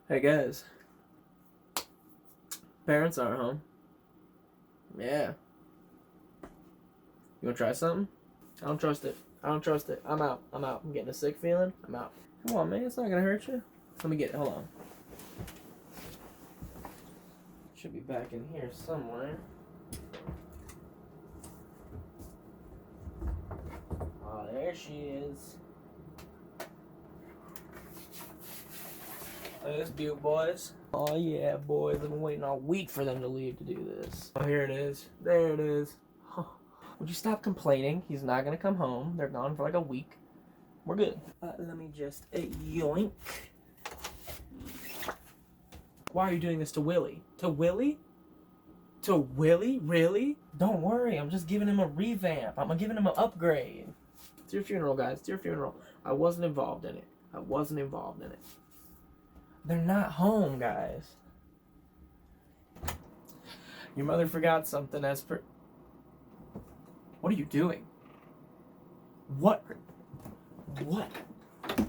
Hey guys, parents aren't home. Yeah. You wanna try something? I don't trust it. I'm out. I'm getting a sick feeling. I'm out. Come on, man. It's not gonna hurt you. Let me get it. Hold on. Should be back in here somewhere. Oh, there she is. Look at this Butte, boys. Oh yeah, boys. I've been waiting all week for them to leave to do this. Oh, here it is. There it is. Would you stop complaining? He's not gonna come home. They're gone for like a week. We're good. Let me just yoink. Why are you doing this to Willie? To Willie? To Willie? Really? Don't worry. I'm just giving him a revamp. I'm giving him an upgrade. It's your funeral, guys. It's your funeral. I wasn't involved in it. They're not home, guys. Your mother forgot something as per... What are you doing? What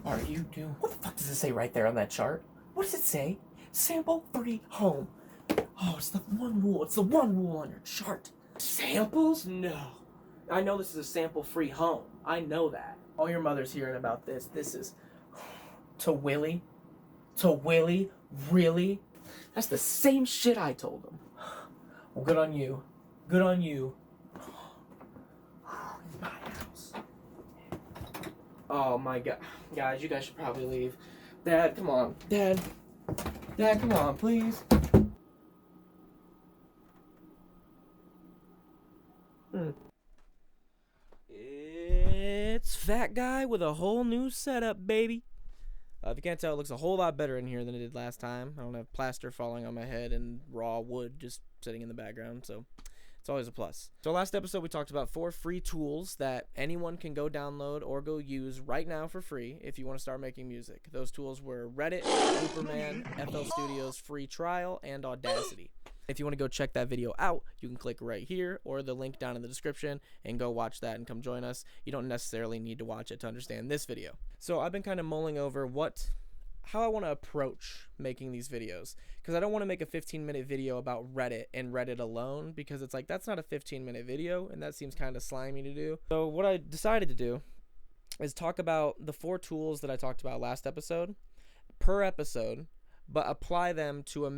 are you doing? What the fuck does it say right there on that chart? What does it say? Sample free home. Oh, it's the one rule. It's the one rule on your chart. Samples? No. I know this is a sample free home. I know that. All your mother's hearing about this. This is... To Willie? To Willie? Really? That's the same shit I told him. Well, good on you. Good on you. My house. Oh my god. Guys, you guys should probably leave. Dad, come on. Dad, come on, please. It's Fat Guy with a whole new setup, baby. If you can't tell, it looks a whole lot better in here than it did last time. I don't have plaster falling on my head and raw wood just sitting in the background, so it's always a plus. So last episode we talked about 4 free tools that anyone can go download or go use right now for free if you want to start making music. Those tools were Reddit, Looperman, FL Studio's free trial, and Audacity. If you want to go check that video out, you can click right here or the link down in the description and go watch that and come join us. You don't necessarily need to watch it to understand this video. So I've been kind of mulling over how I want to approach making these videos, because I don't want to make a 15-minute video about Reddit and Reddit alone, because it's like, that's not a 15-minute video and that seems kind of slimy to do. So what I decided to do is talk about the 4 tools that I talked about last episode per episode, but apply them to a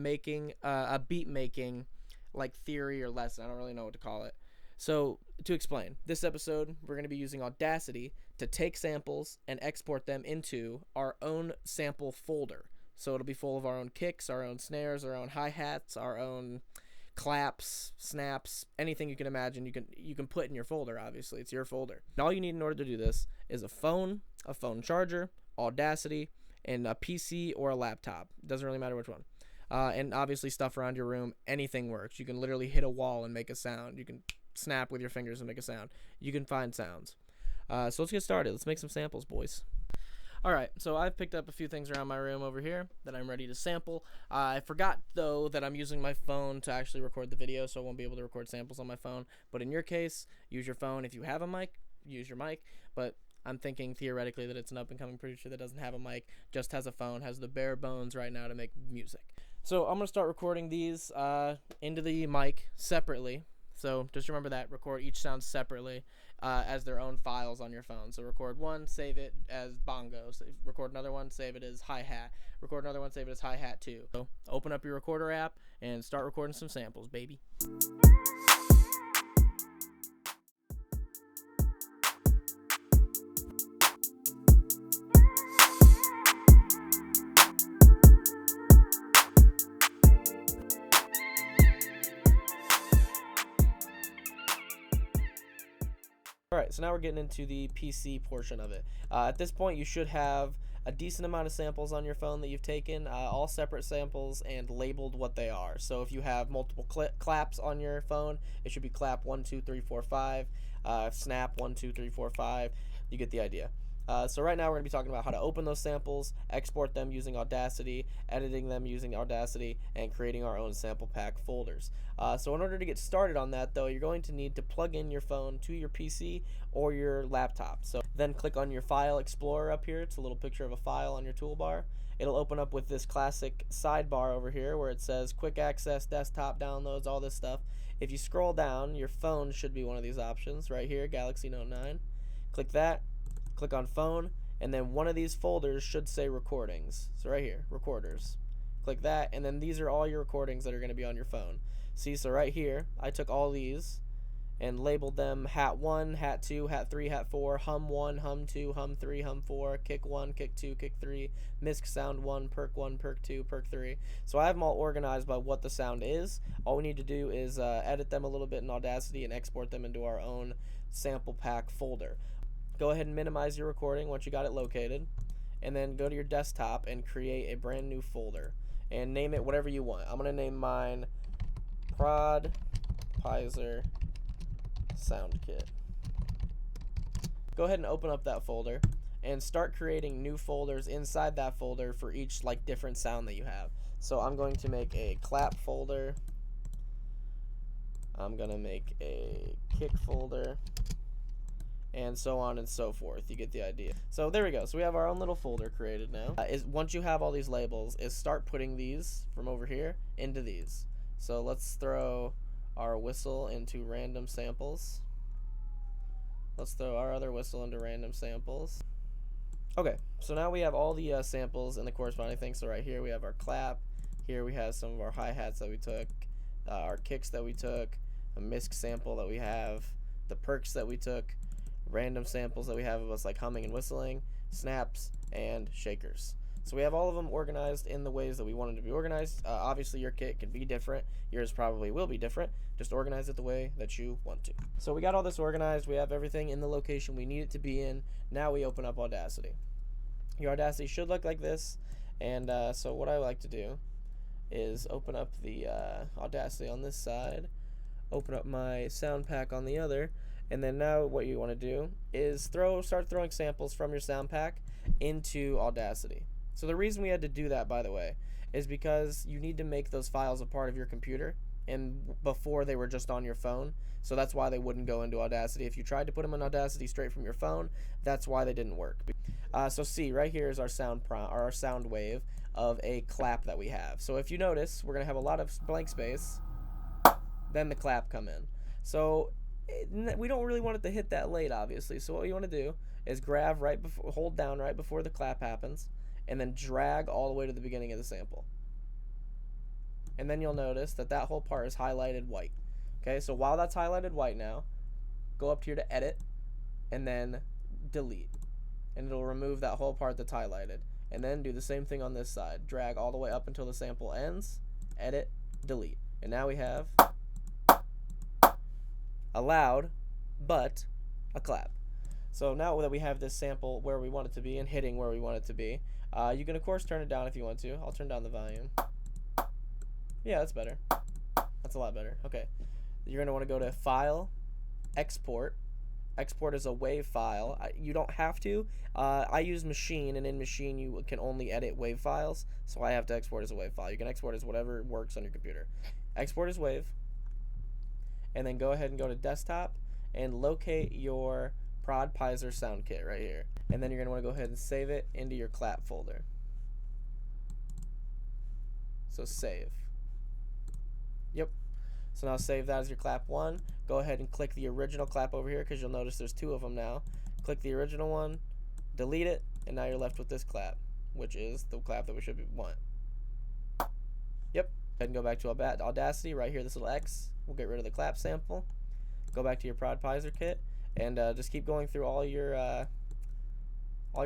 beat making like theory or lesson. I don't really know what to call it. So to explain, this episode we're going to be using Audacity to take samples and export them into our own sample folder. So it'll be full of our own kicks, our own snares, our own hi-hats, our own claps, snaps, anything you can imagine you can put in your folder. Obviously, it's your folder. And all you need in order to do this is a phone charger, Audacity, and a PC or a laptop. Doesn't really matter which one. And obviously stuff around your room. Anything works. You can literally hit a wall and make a sound. You can snap with your fingers and make a sound. You can find sounds. So let's get started. Let's make some samples, boys. Alright, so I've picked up a few things around my room over here that I'm ready to sample. I forgot, though, that I'm using my phone to actually record the video, so I won't be able to record samples on my phone. But in your case, use your phone. If you have a mic, use your mic. But I'm thinking theoretically that it's an up-and-coming producer that doesn't have a mic, just has a phone, has the bare bones right now to make music. So I'm going to start recording these into the mic separately. So just remember that. Record each sound separately as their own files on your phone. So record one, save it as bongos. Record another one, save it as hi-hat. Record another one, save it as hi-hat too. So open up your recorder app and start recording some samples, baby. Alright, so now we're getting into the PC portion of it. At this point, you should have a decent amount of samples on your phone that you've taken, all separate samples and labeled what they are. So if you have multiple claps on your phone, it should be clap 1, 2, 3, 4, 5, snap 1, 2, 3, 4, 5. You get the idea. So right now we're going to be talking about how to open those samples, export them using Audacity, editing them using Audacity, and creating our own sample pack folders. So in order to get started on that though, you're going to need to plug in your phone to your PC or your laptop. So then click on your File Explorer up here. It's a little picture of a file on your toolbar. It'll open up with this classic sidebar over here where it says quick access, desktop downloads, all this stuff. If you scroll down, your phone should be one of these options right here, Galaxy Note 9. Click that. Click on phone, and then one of these folders should say recordings. So right here, recorders. Click that, and then these are all your recordings that are going to be on your phone. See, so right here, I took all these and labeled them hat 1, hat 2, hat 3, hat 4, hum 1, hum 2, hum 3, hum 4, kick 1, kick 2, kick 3, misc sound 1, perk 1, perk 2, perk 3. So I have them all organized by what the sound is. All we need to do is edit them a little bit in Audacity and export them into our own sample pack folder. Go ahead and minimize your recording once you got it located, and then go to your desktop and create a brand new folder and name it whatever you want. I'm going to name mine Prod Pizer Soundkit. Go ahead and open up that folder and start creating new folders inside that folder for each like different sound that you have. So I'm going to make a clap folder. I'm going to make a kick folder, and so on and so forth. You get the idea. So there we go. So we have our own little folder created now. Once you have all these labels, is start putting these from over here into these. So let's throw our whistle into random samples. Let's throw our other whistle into random samples. Okay, so now we have all the samples and the corresponding things. So right here we have our clap. Here we have some of our hi-hats that we took, our kicks that we took, a misc sample that we have, the perks that we took, random samples that we have of us like humming and whistling, snaps, and shakers. So we have all of them organized in the ways that we want them to be organized. Obviously your kit can be different. Yours probably will be different. Just organize it the way that you want to. So we got all this organized. We have everything in the location we need it to be in. Now we open up Audacity. Your Audacity should look like this. And so what I like to do is open up the Audacity on this side, open up my sound pack on the other, and then now what you want to do is start throwing samples from your sound pack into Audacity. So the reason we had to do that, by the way, is because you need to make those files a part of your computer, and before they were just on your phone. So that's why they wouldn't go into Audacity. If you tried to put them in Audacity straight from your phone, that's why they didn't work. So see, right here is our sound wave of a clap that we have. So if you notice, we're gonna have a lot of blank space, then the clap come in. So we don't really want it to hit that late, obviously. So what you want to do is hold down right before the clap happens, and then drag all the way to the beginning of the sample. And then you'll notice that that whole part is highlighted white. Okay, so while that's highlighted white now, go up here to edit, and then delete. And it'll remove that whole part that's highlighted. And then do the same thing on this side. Drag all the way up until the sample ends, edit, delete. And now we have a loud, but a clap. So now that we have this sample where we want it to be and hitting where we want it to be, you can of course turn it down if you want to. I'll turn down the volume. Yeah, that's better. That's a lot better. Okay. You're going to want to go to File, Export. Export as a WAV file. You don't have to. I use Machine, and in Machine you can only edit WAV files, so I have to export as a WAV file. You can export as whatever works on your computer. Export as WAV, and then go ahead and go to Desktop and locate your Prod Pizer Sound Kit right here. And then you're going to want to go ahead and save it into your clap folder. So save. Yep. So now save that as your clap 1. Go ahead and click the original clap over here, because you'll notice there's 2 of them now. Click the original one, delete it, and now you're left with this clap, which is the clap that we should want. Yep. Go ahead and go back to Audacity right here, this little X. We'll get rid of the clap sample. Go back to your Prod Pizer kit, and just keep going through all your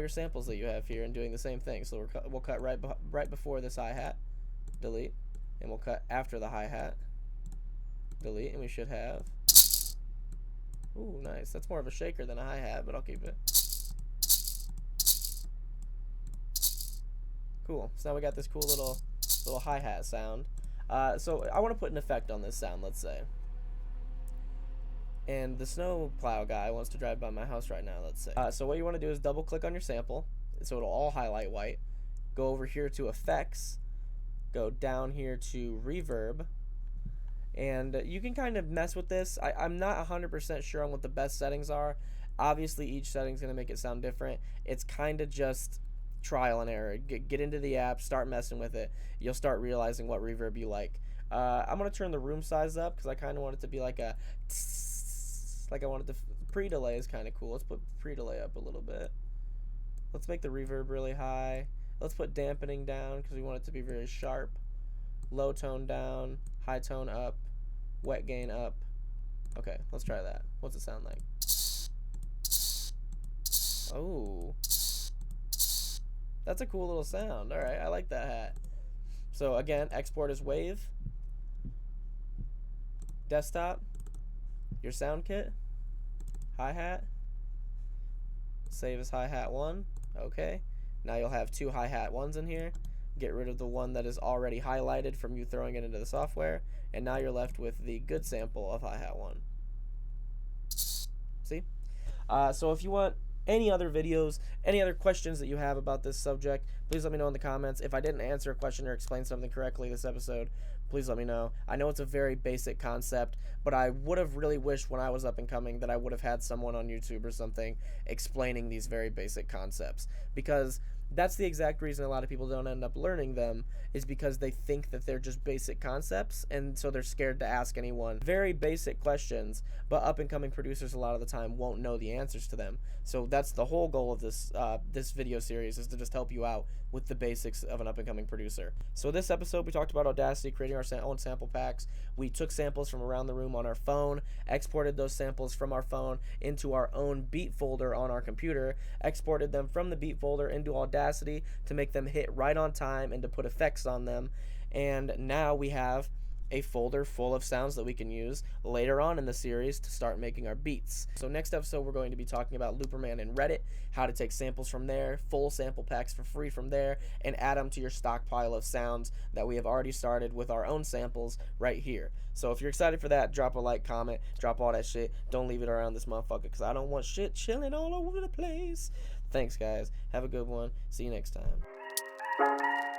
samples that you have here and doing the same thing. So we'll cut right before this hi-hat, delete, and we'll cut after the hi-hat, delete, and we should have, ooh, nice. That's more of a shaker than a hi-hat, but I'll keep it. Cool. So now we got this cool little hi-hat sound. So I want to put an effect on this sound, let's say. and the snow plow guy wants to drive by my house right now, let's say. So what you want to do is double click on your sample, so it'll all highlight white. Go over here to effects, go down here to reverb, and you can kind of mess with this. I'm not 100% sure on what the best settings are. Obviously each setting's going to make it sound different. It's kind of just trial and error. Get into the app, start messing with it. You'll start realizing what reverb you like. I'm going to turn the room size up because I kind of want it to be like a like I wanted to. Pre-delay is kind of cool. Let's put pre-delay up a little bit. Let's make the reverb really high. Let's put dampening down because we want it to be very sharp. Low tone down, high tone up, wet gain up. Okay, let's try that. What's it sound like? Oh, that's a cool little sound. All right, I like that hat. So again, export as wave. Desktop, your soundkit, hi-hat, save as hi-hat 1. Okay, now you'll have 2 hi-hat 1s in here. Get rid of the one that is already highlighted from you throwing it into the software, and now you're left with the good sample of hi-hat 1. See? So if you want any other videos, any other questions that you have about this subject, please let me know in the comments. If I didn't answer a question or explain something correctly this episode, please let me know. I know it's a very basic concept, but I would have really wished when I was up and coming that I would have had someone on YouTube or something explaining these very basic concepts, because that's the exact reason a lot of people don't end up learning them, is because they think that they're just basic concepts, and so they're scared to ask anyone very basic questions, but up and coming producers a lot of the time won't know the answers to them. So that's the whole goal of this this video series, is to just help you out with the basics of an up and coming producer. So this episode we talked about Audacity, creating our own sample packs. We took samples from around the room on our phone, exported those samples from our phone into our own beat folder on our computer, exported them from the beat folder into Audacity to make them hit right on time and to put effects on them. And now we have a folder full of sounds that we can use later on in the series to start making our beats. So next episode we're going to be talking about Looperman and Reddit, how to take samples from there, full sample packs for free from there, and add them to your stockpile of sounds that we have already started with our own samples right here. So if you're excited for that, drop a like, comment, drop all that shit. Don't leave it around this motherfucker because I don't want shit chilling all over the place. Thanks guys, have a good one, see you next time.